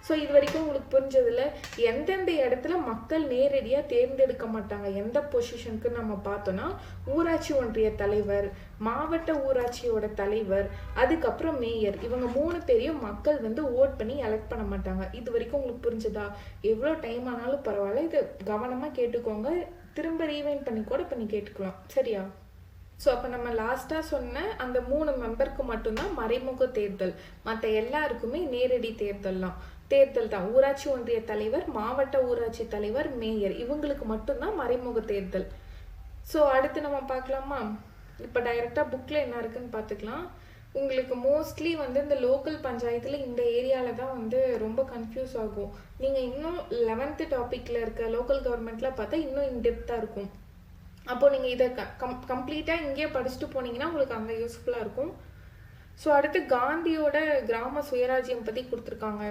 ஸோ இது வரைக்கும் உங்களுக்கு புரிஞ்சதில்ல, எந்தெந்த இடத்துல மக்கள் நேரடியாக தேர்ந்தெடுக்க மாட்டாங்க எந்த பொசிஷனுக்கு நம்ம பார்த்தோன்னா, ஊராட்சி ஒன்றிய தலைவர், மாவட்ட ஊராட்சியோட தலைவர், அதுக்கப்புறம் மேயர், இவங்க 3 பேரையும் மக்கள் வந்து ஓட் பண்ணி எலெக்ட் பண்ண மாட்டாங்க. இது வரைக்கும் உங்களுக்கு புரிஞ்சதா? எவ்வளோ டைம் ஆனாலும் பரவாயில்ல, இது கவனமாக கேட்டுக்கோங்க, திரும்ப ரீவைண்ட் பண்ணி கூட பண்ணி கேட்டுக்கலாம், சரியா? ஸோ அப்போ நம்ம லாஸ்ட்டாக சொன்ன அந்த 3 மெம்பருக்கு மட்டும்தான் மறைமுக தேர்தல், மற்ற எல்லாருக்குமே நேரடி தேர்தல் தான். ஊராட்சி ஒன்றிய தலைவர், மாவட்ட ஊராட்சி தலைவர், மேயர், இவங்களுக்கு மட்டும்தான் மறைமுக தேர்தல். ஸோ அடுத்து நம்ம பார்க்கலாமா? இப்போ டைரெக்டாக புக்கில் என்ன இருக்குன்னு பார்த்துக்கலாம். உங்களுக்கு மோஸ்ட்லி வந்து இந்த லோக்கல் பஞ்சாயத்தில் இந்த ஏரியாவில் தான் வந்து ரொம்ப கன்ஃபியூஸ் ஆகும். நீங்கள் இன்னும் 11th டாப்பிக்கில் இருக்க லோக்கல் கவர்மெண்ட்டில் பார்த்தா இன்னும் இன்டெப்த்தாக இருக்கும். அப்போது நீங்கள் இதை கம்ப்ளீட்டாக இங்கேயே படிச்சுட்டு போனீங்கன்னா உங்களுக்கு அங்கே யூஸ்ஃபுல்லாக இருக்கும். ஸோ அடுத்து காந்தியோட கிராம சுயராஜ்யம் பற்றி கொடுத்துருக்காங்க.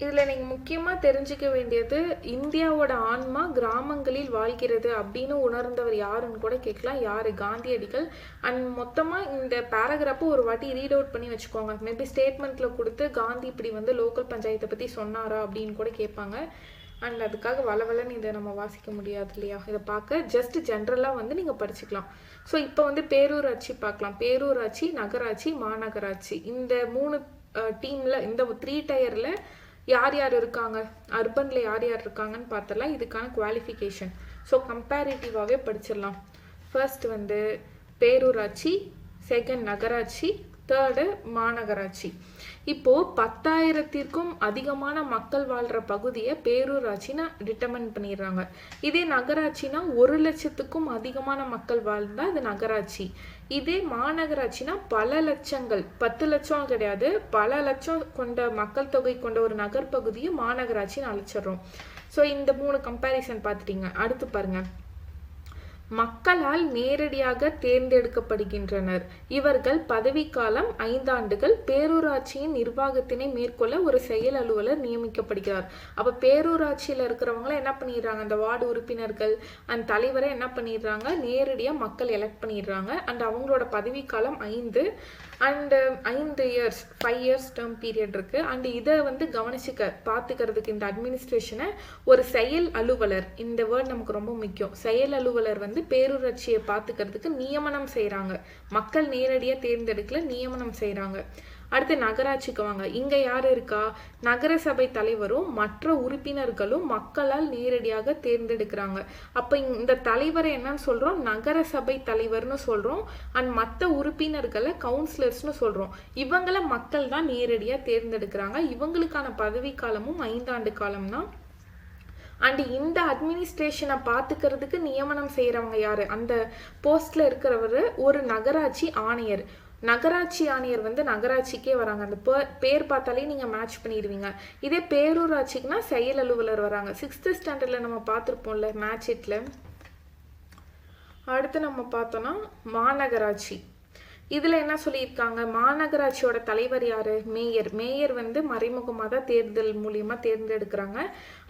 இதில் நீங்கள் முக்கியமாக தெரிஞ்சுக்க வேண்டியது, இந்தியாவோட ஆன்மா கிராமங்களில் வாழ்கிறது அப்படின்னு உணர்ந்தவர் யாருன்னு கூட கேட்கலாம். யார்? காந்தியடிகள். அண்ட் மொத்தமாக இந்த பேராகிராஃபை ஒரு வாட்டி ரீட் அவுட் பண்ணி வச்சுக்கோங்க. மேபி ஸ்டேட்மெண்ட்டில் கொடுத்து காந்தி இப்படி வந்து லோக்கல் பஞ்சாயத்தை பற்றி சொன்னாரா அப்படின்னு கூட கேட்பாங்க. அண்ட் அதுக்காக வளவலன்னு இதை நம்ம வாசிக்க முடியாது இல்லையா. இதை பார்க்க ஜஸ்ட் ஜென்ரலாக வந்து நீங்கள் படிச்சுக்கலாம். ஸோ இப்போ வந்து பேரூராட்சி பார்க்கலாம். பேரூராட்சி, நகராட்சி, மாநகராட்சி, இந்த 3 டீமில், இந்த 3 டயரில் யார் யார் இருக்காங்க, அர்பனில் யார் யார் இருக்காங்கன்னு பார்த்துடலாம். இதுக்கான குவாலிஃபிகேஷன் ஸோ கம்பேரிட்டிவாகவே படிச்சிடலாம். ஃபர்ஸ்ட் வந்து பேரூராட்சி, செகண்ட் நகராட்சி, தேர்டு மாநகராட்சி. இப்போது 10,000த்திற்கும் அதிகமான மக்கள் வாழ்கிற பகுதியை பேரூராட்சின்னு டிட்டர்மைன் பண்ணிடுறாங்க. இதே நகராட்சினா 1,00,000த்துக்கும் அதிகமான மக்கள் வாழ்ந்தால் அது நகராட்சி. இதே மாநகராட்சினா பல லட்சங்கள், 10 லட்சம் கிடையாது, பல லட்சம் கொண்ட மக்கள் தொகை கொண்ட ஒரு நகர்பகுதியை மாநகராட்சின்னு அழைச்சிடுறோம். ஸோ இந்த 3 கம்பேரிசன் பார்த்துட்டீங்க. அடுத்து பாருங்கள், மக்களால் நேரடியாக தேர்ந்தெடுக்கப்படுகின்றனர். இவர்கள் பதவிக்காலம் 5 ஆண்டுகள். பேரூராட்சியின் நிர்வாகத்தினை மேற்கொள்ள ஒரு செயல் அலுவலர் நியமிக்கப்படுகிறார். அப்போ பேரூராட்சியில் இருக்கிறவங்கள என்ன பண்ணிடுறாங்க, அந்த வார்டு உறுப்பினர்கள் அந்த தலைவரை என்ன பண்ணிடுறாங்க, நேரடியாக மக்கள் எலெக்ட் பண்ணிடுறாங்க. அண்ட் அவங்களோட பதவிக்காலம் 5 and 5 years, 5 years term period இருக்கு. அண்ட் இதை வந்து பார்த்துக்கிறதுக்கு இந்த அட்மினிஸ்ட்ரேஷனை ஒரு செயல் அலுவலர், இந்த வேர்ட் நமக்கு ரொம்ப முக்கியம். செயல் அலுவலர் வந்து பேரூராட்சியை பார்த்துக்கிறதுக்கு நியமனம் செய்கிறாங்க. மக்கள் நேரடியாக தேர்ந்தெடுக்கல, நியமனம் செய்கிறாங்க. அடுத்து நகராட்சிக்கு வாங்க. இங்கே யார் இருக்கா, நகரசபை தலைவரும் மற்ற உறுப்பினர்களும் மக்களால் நேரடியாக தேர்ந்தெடுக்கிறாங்க. அப்போ இந்த தலைவரை என்னன்னு சொல்கிறோம், நகரசபை தலைவர்னு சொல்கிறோம். அண்ட் மற்ற உறுப்பினர்களை கவுன்சிலர்ஸ்னு சொல்கிறோம். இவங்களை மக்கள் தான் நேரடியாக தேர்ந்தெடுக்கிறாங்க. இவங்களுக்கான பதவி காலமும் 5 ஆண்டு காலம் தான். அண்ட் இந்த அட்மினிஸ்ட்ரேஷனை பார்த்துக்கிறதுக்கு நியமனம் செய்கிறவங்க யார், அந்த போஸ்டில் இருக்கிறவர் ஒரு நகராட்சி ஆணையர். நகராட்சி ஆணையர் வந்து நகராட்சிக்கே வராங்க. அந்த பேர் பார்த்தாலே நீங்கள் மேட்ச் பண்ணிடுவீங்க. இதே பேரூராட்சிக்குனா செயல் அலுவலர் வராங்க. 6th ஸ்டாண்டர்டில் நம்ம பார்த்துருப்போம்ல மேட்ச் இட்டில். அடுத்து நம்ம பார்த்தோன்னா மாநகராட்சி. இதில் என்ன சொல்லியிருக்காங்க, மாநகராட்சியோட தலைவர் யார், மேயர். மேயர் வந்து மறைமுகமாக தான் தேர்தல் மூலியமாக தேர்ந்தெடுக்கிறாங்க.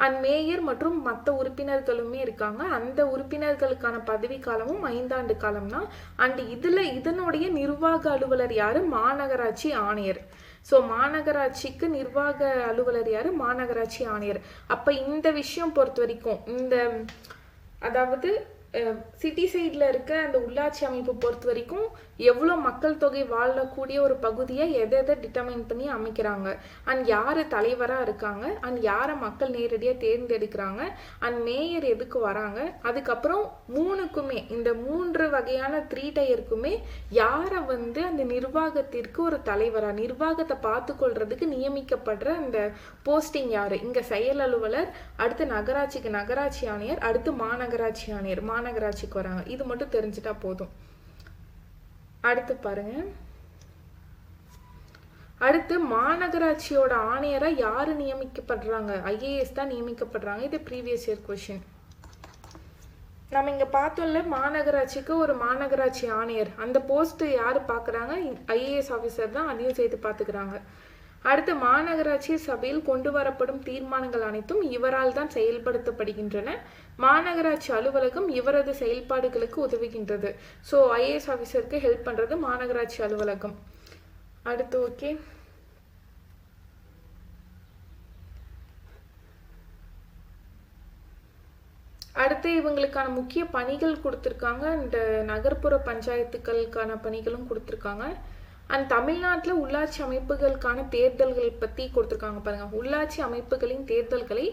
அண்ட் மேயர் மற்றும் மற்ற உறுப்பினர்களுமே இருக்காங்க. அந்த உறுப்பினர்களுக்கான பதவி காலமும் 5 ஆண்டு காலம் தான். அண்ட் இதனுடைய நிர்வாக அலுவலர் யார், மாநகராட்சி ஆணையர். ஸோ மாநகராட்சிக்கு நிர்வாக அலுவலர் யார், மாநகராட்சி ஆணையர். அப்போ இந்த விஷயம் பொறுத்த வரைக்கும், இந்த அதாவது சிட்டி சைடில் இருக்க அந்த உள்ளாட்சி அமைப்பு பொறுத்த வரைக்கும் எவ்வளோ மக்கள் தொகை வாழக்கூடிய ஒரு பகுதியை எதை டிட்டர்மைன் பண்ணி அமைக்கிறாங்க. அண்ட் யார் தலைவராக இருக்காங்க, அண்ட் யாரை மக்கள் நேரடியாக தேர்ந்தெடுக்கிறாங்க, அண்ட் மேயர் எதுக்கு வராங்க. அதுக்கப்புறம் 3க்குமே, இந்த 3 வகையான 3 டயருக்குமே யாரை வந்து அந்த நிர்வாகத்திற்கு ஒரு தலைவராக, நிர்வாகத்தை பார்த்து கொள்றதுக்கு நியமிக்கப்படுற அந்த போஸ்டிங் யார். இங்கே செயல் அலுவலர், அடுத்து நகராட்சிக்கு நகராட்சி ஆணையர், அடுத்து மாநகராட்சி ஆணையர் மாநகராட்சிக்கு வராங்க. இது மட்டும் தெரிஞ்சுட்டா போதும். அடுத்து பாருங்க, அடுத்து மாநகராட்சியோட ஆணையரை யாரு நியமிக்கப்படுறாங்க, ஐஏஎஸ் தான் நியமிக்கப்படுறாங்க. இது ப்ரீவியஸ் இயர் கொஸ்டின். நம்ம இங்க பார்த்தோம்ல, மாநகராட்சிக்கு ஒரு மாநகராட்சி ஆணையர், அந்த போஸ்ட் யாரு பார்க்குறாங்க, ஐஏஎஸ் ஆஃபீஸர் தான், அதையும் சேர்த்து பார்த்துக்கிறாங்க. அடுத்து மாநகராட்சி சபையில் கொண்டு வரப்படும் தீர்மானங்கள் அனைத்தும் இவரால் தான் செயல்படுத்தப்படுகின்றன. மாநகராட்சி அலுவலகம் இவரது செயல்பாடுகளுக்கு உதவுகின்றது. ஸோ ஐஏஎஸ் ஆஃபீஸருக்கு ஹெல்ப் பண்ணுறது மாநகராட்சி அலுவலகம். அடுத்து ஓகே, அடுத்து இவங்களுக்கான முக்கிய பணிகள் கொடுத்துருக்காங்க. இந்த நகர்ப்புற பஞ்சாயத்துக்களுக்கான பணிகளும் கொடுத்துருக்காங்க. அண்ட் தமிழ்நாட்டில் உள்ளாட்சி அமைப்புகளுக்கான தேர்தல்கள் பற்றி கொடுத்துருக்காங்க பாருங்க. உள்ளாட்சி அமைப்புகளின் தேர்தல்களை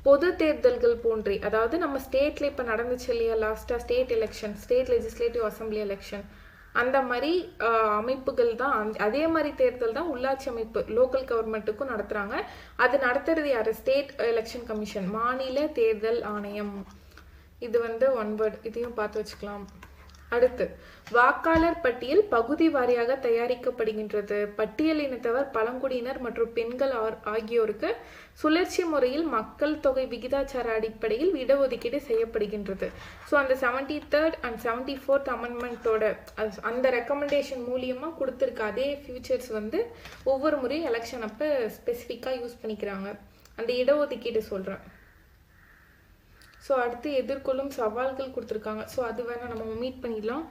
பொது தேர்தல்கள் போன்றே, அதாவது நம்ம ஸ்டேட்ல இப்போ நடந்துச்சு இல்லையா லாஸ்ட்டாக state election, state legislative assembly election, அந்த மாதிரி அமைப்புகள் தான், அதே மாதிரி தேர்தல் தான் உள்ளாட்சி அமைப்பு லோக்கல் கவர்மெண்ட்டுக்கும் நடத்துகிறாங்க. அது நடத்துறது யார், ஸ்டேட் எலெக்ஷன் கமிஷன், மாநில தேர்தல் ஆணையம். இது வந்து 1 வேர்ட், இதையும் பார்த்து வச்சுக்கலாம். அடுத்து வாக்காளர் பட்டியல் பகுதி வாரியாக தயாரிக்கப்படுகின்றது. பட்டியல் இனத்தவர், பழங்குடியினர் மற்றும் பெண்கள் ஆகியோருக்கு சுழற்சி முறையில் மக்கள் தொகை விகிதாச்சார அடிப்படையில் இடஒதுக்கீடு செய்யப்படுகின்றது. ஸோ அந்த 73rd அண்ட் 74th அமெண்ட்மெண்ட்டோட அந்த ரெக்கமெண்டேஷன் மூலியமாக கொடுத்துருக்க அதே ஃபியூச்சர்ஸ் வந்து ஒவ்வொரு முறையும் எலெக்ஷன் அப்போ ஸ்பெசிஃபிக்காக யூஸ் பண்ணிக்கிறாங்க. அந்த இடஒதுக்கீடு சொல்கிறேன். ஸோ அடுத்து எதிர்கொள்ளும் சவால்கள் கொடுத்துருக்காங்க. ஸோ அது வேணால் நம்ம மீட் பண்ணிடலாம்.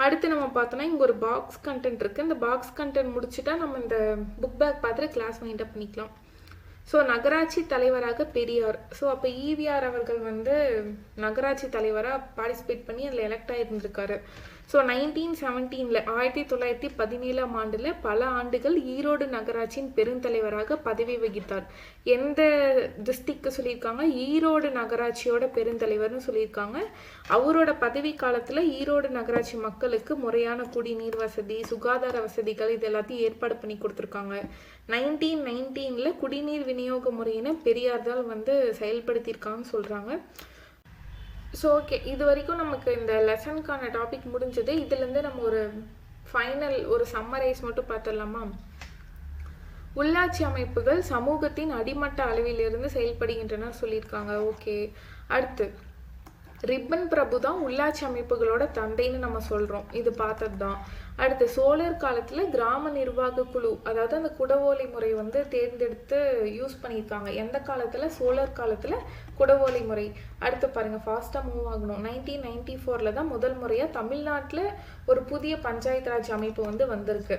அடுத்து நம்ம பார்த்தோன்னா இங்கே ஒரு பாக்ஸ் கண்டென்ட் இருக்குது. இந்த பாக்ஸ் கண்டென்ட் முடிச்சுட்டா நம்ம இந்த புக் பேக் பார்த்துட்டு கிளாஸ் மைண்ட் அப் பண்ணிக்கலாம். ஸோ நகராட்சி தலைவராக பெரியார். ஸோ அப்போ ஈவிஆர் அவர்கள் வந்து நகராட்சி தலைவராக பார்ட்டிசிபேட் பண்ணி அதில் எலெக்ட் ஆகியிருந்திருக்காரு. ஸோ 1917 1917ஆம் ஆண்டில் பல ஆண்டுகள் ஈரோடு நகராட்சியின் பெருந்தலைவராக பதவி வகித்தார். எந்த டிஸ்ட்ரிக்ட் சொல்லியிருக்காங்க? ஈரோடு நகராட்சியோட பெருந்தலைவர்னு சொல்லியிருக்காங்க. அவரோட பதவி காலத்தில் ஈரோடு நகராட்சி மக்களுக்கு முறையான குடிநீர் வசதி, சுகாதார வசதிகள் இது எல்லாத்தையும் ஏற்பாடு பண்ணி கொடுத்துருக்காங்க. 1919 குடிநீர் விநியோக முறையினை பெரியார் தான் வந்து செயல்படுத்தியிருக்காங்கன்னு சொல்கிறாங்க. ஸோ ஓகே, இது வரைக்கும் நமக்கு இந்த லெசனுக்கான டாபிக் முடிஞ்சது. இதுலேருந்து நம்ம ஒரு ஃபைனல் ஒரு சம்மரைஸ் மட்டும் பார்த்துடலாமா? உள்ளாட்சி அமைப்புகள் சமூகத்தின் அடிமட்ட அளவிலிருந்து செயல்படுகின்றன சொல்லியிருக்காங்க. ஓகே, அடுத்து ரிப்பன் பிரபு தான் உள்ளாட்சி அமைப்புகளோட தந்தைன்னு நம்ம சொல்கிறோம், இது பார்த்தது தான். அடுத்து சோழர் காலத்தில் கிராம நிர்வாக குழு, அதாவது அந்த குடவோலை முறை வந்து தேர்ந்தெடுத்து யூஸ் பண்ணியிருக்காங்க. எந்த காலத்தில்? சோழர் காலத்தில் குடவோலை முறை. அடுத்து பாருங்கள், ஃபாஸ்ட்டாக மூவ் ஆகணும். 1994 தான் முதல் முறையாக தமிழ்நாட்டில் ஒரு புதிய பஞ்சாயத்து ராஜ் அமைப்பு வந்து வந்திருக்கு.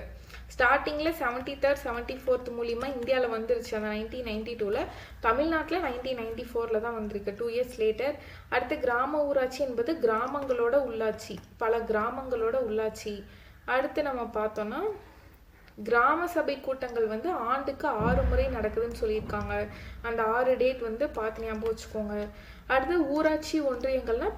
ஸ்டார்டிங்கில் 73rd 74th மூலிமா இந்தியாவில் வந்துருச்சு அந்த 1992. தமிழ்நாட்டில் 1994 தான் வந்திருக்கு, 2 years later. அடுத்து கிராம ஊராட்சி என்பது கிராமங்களோட உள்ளாட்சி, பல கிராமங்களோட உள்ளாட்சி. அடுத்து நம்ம பார்த்தோன்னா கிராம சபை கூட்டங்கள் வந்து ஆண்டுக்கு 6 முறை நடக்குதுன்னு சொல்லியிருக்காங்க. அந்த 6 டேட் வந்து பார்த்து ஞாபகம் வச்சுக்கோங்க. அடுத்து ஊராட்சி ஒன்றியங்கள்னா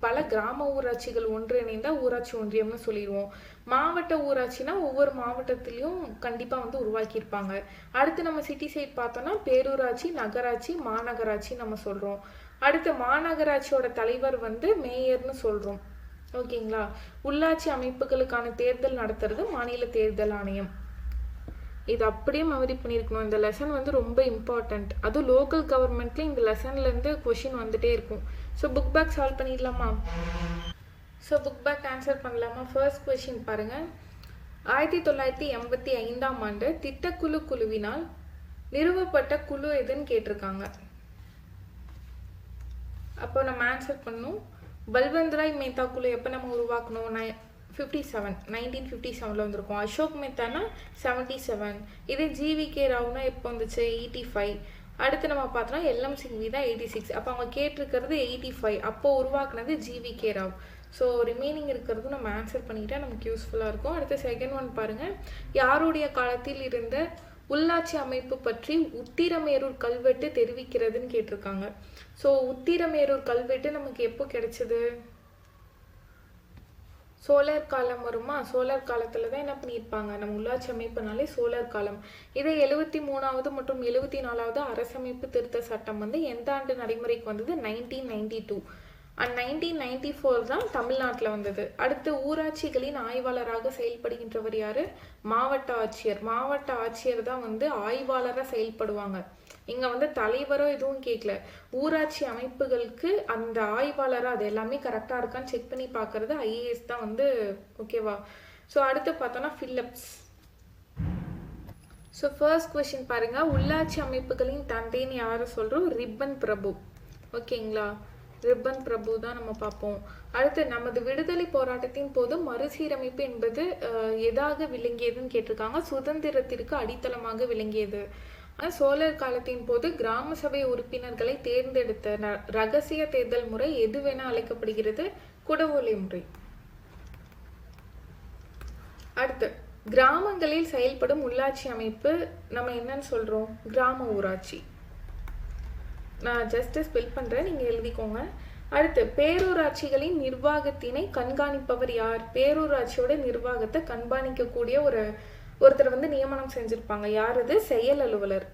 பல கிராம ஊராட்சிகள் ஒன்றிணைந்தால் ஊராட்சி ஒன்றியம்னு சொல்லிடுவோம். மாவட்ட ஊராட்சினா ஒவ்வொரு மாவட்டத்திலையும் கண்டிப்பாக வந்து உருவாக்கியிருப்பாங்க. அடுத்து நம்ம சிட்டி சைட் பார்த்தோன்னா பேரூராட்சி, நகராட்சி, மாநகராட்சி நம்ம சொல்கிறோம். அடுத்து மாநகராட்சியோட தலைவர் வந்து மேயர்னு சொல்கிறோம். ஓகேங்களா? உள்ளாட்சி அமைப்புகளுக்கான தேர்தல் நடத்துறது மாநில தேர்தல் ஆணையம். இது அப்படியே மெமரி பண்ணியிருக்கணும். இந்த லெசன் வந்து ரொம்ப இம்பார்ட்டண்ட். அதுவும் லோக்கல் கவர்மெண்ட்லேயும் இந்த லெசன்லேருந்து கொஷின் வந்துட்டே இருக்கும். ஸோ புக் பேக் சால்வ் பண்ணிடலாமா? ஸோ புக் பேக் ஆன்சர் பண்ணலாமா? ஃபர்ஸ்ட் கொஷின் பாருங்கள். 1985ஆம் ஆண்டு திட்டக்குழு குழுவினால் நிறுவப்பட்ட குழு எதுன்னு கேட்டிருக்காங்க. அப்போ நம்ம ஆன்சர் பண்ணணும். பல்வந்த்ராய் மேத்தா குழு எப்போ நம்ம உருவாக்கணும்? 1957 வந்திருக்கும். அசோக் மேத்தானா 77. இதே GVK ராவ்னா எப்போ வந்துச்சு? 85. அடுத்து நம்ம பார்த்தோம்னா LM சிங்வி தான் 86. அப்போ அவங்க கேட்டிருக்கிறது 85. அப்போ உருவாக்குனது GVK ராவ். ஸோ ரிமைனிங் இருக்கிறதும் நம்ம ஆன்சர் பண்ணிக்கிட்டால் நமக்கு யூஸ்ஃபுல்லாக இருக்கும். அடுத்து செகண்ட் ஒன் பாருங்கள். யாருடைய காலத்தில் இருந்த உள்ளாட்சி அமைப்பு பற்றி உத்திரமேரூர் கல்வெட்டு தெரிவிக்கிறதுன்னு கேட்டிருக்காங்க. ஸோ உத்திரமேரூர் கல்வெட்டு நமக்கு எப்போ கிடைச்சது? சோழர் காலம் வருமா? சோழர் காலத்தில் தான் என்ன பண்ணியிருப்பாங்க, நம்ம உள்ளாட்சி அமைப்புனாலே சோழர் காலம். இதே 73வது மற்றும் 74வது அரசமைப்பு திருத்த சட்டம் வந்து எந்த ஆண்டு நடைமுறைக்கு வந்தது? 1992. அண்ட் 1994 தான் தமிழ்நாட்டில் வந்தது. அடுத்து ஊராட்சிகளின் ஆய்வாளராக செயல்படுகின்றவர் யாரு? மாவட்ட ஆட்சியர். மாவட்ட ஆட்சியர் தான் வந்து ஆய்வாளராக செயல்படுவாங்க. இங்கே வந்து தலைவரோ எதுவும் கேட்கல, ஊராட்சி அமைப்புகளுக்கு அந்த ஆய்வாளராக அது எல்லாமே கரெக்டாக இருக்கான்னு செக் பண்ணி பார்க்கறது IAS தான் வந்து. ஓகேவா? ஸோ அடுத்து பார்த்தோன்னா ஃபிலிப்ஸ். ஸோ ஃபர்ஸ்ட் கொஸ்டின் பாருங்க, உள்ளாட்சி அமைப்புகளின் தந்தைன்னு யாரை சொல்கிறோம்? ரிப்பன் பிரபு. ஓகேங்களா? ரிப்பன் பிரபு தான் நம்ம பார்ப்போம். அடுத்து நமது விடுதலை போராட்டத்தின் போது மறுசீரமைப்பு என்பது எதாக விளங்கியதுன்னு கேட்டிருக்காங்க. சுதந்திரத்திற்கு அடித்தளமாக விளங்கியது. சோழர் காலத்தின் போது கிராம சபை உறுப்பினர்களை தேர்ந்தெடுத்த ரகசிய தேர்தல் முறை எதுவென அழைக்கப்படுகிறது? குடவோலை முறை. அடுத்து கிராமங்களில் செயல்படும் உள்ளாட்சி அமைப்பு நம்ம என்னன்னு சொல்றோம்? கிராம ஊராட்சி. நான் ஜஸ்ட் ஸ்பெல் பண்றேன், நீங்க எழுதிக்கோங்க. அடுத்து பேரூராட்சிகளின் நிர்வாகத்தினை கண்காணிப்பவர் யார்? பேரூராட்சியோட நிர்வாகத்தை கண்காணிக்கக்கூடிய ஒருத்தர் வந்து நியமனம் செஞ்சிருப்பாங்க. யார் அது? செயல் அலுவலர்.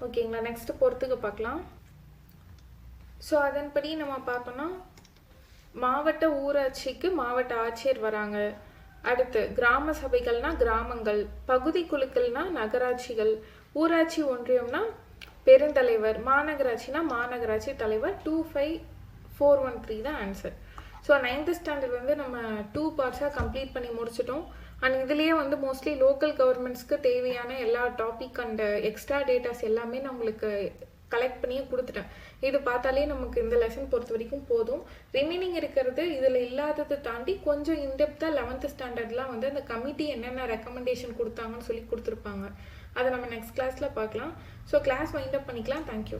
ஓகேங்களா? நெக்ஸ்ட் பொறுத்துக்கு பார்க்கலாம். ஸோ அதன்படி நம்ம பார்த்தோம்னா மாவட்ட ஊராட்சிக்கு மாவட்ட ஆட்சியர் வராங்க. அடுத்து கிராம சபைகள்னா கிராமங்கள், பகுதி குழுக்கள்னா நகராட்சிகள், ஊராட்சி ஒன்றியம்னா பெருந்தலைவர், மாநகராட்சினா மாநகராட்சி தலைவர். 25413 தான் ஆன்சர். ஸோ 9th ஸ்டாண்டர்ட் வந்து நம்ம 2 பார்ட்ஸாக கம்ப்ளீட் பண்ணி முடிச்சிட்டோம். அண்ட் இதுலேயே வந்து மோஸ்ட்லி லோக்கல் கவர்மெண்ட்ஸ்க்கு தேவையான எல்லா டாபிக் அண்ட் எக்ஸ்ட்ரா டேட்டாஸ் எல்லாமே நான் உங்களுக்கு கலெக்ட் பண்ணியே கொடுத்துட்டேன். இது பார்த்தாலே நமக்கு இந்த லெசன் பொறுத்த வரைக்கும் போதும். ரிமைனிங் இருக்கிறது இதில் இல்லாததை தாண்டி கொஞ்சம் இன்டெப்த்தாக 11th ஸ்டாண்டர்ட்லாம் வந்து அந்த கமிட்டி என்னென்ன ரெக்கமெண்டேஷன் கொடுத்தாங்கன்னு சொல்லி கொடுத்துருப்பாங்க. அதை நம்ம நெக்ஸ்ட் கிளாஸில் பார்க்கலாம். ஸோ கிளாஸ் வைண்ட் அப் பண்ணிக்கலாம். தேங்க்யூ.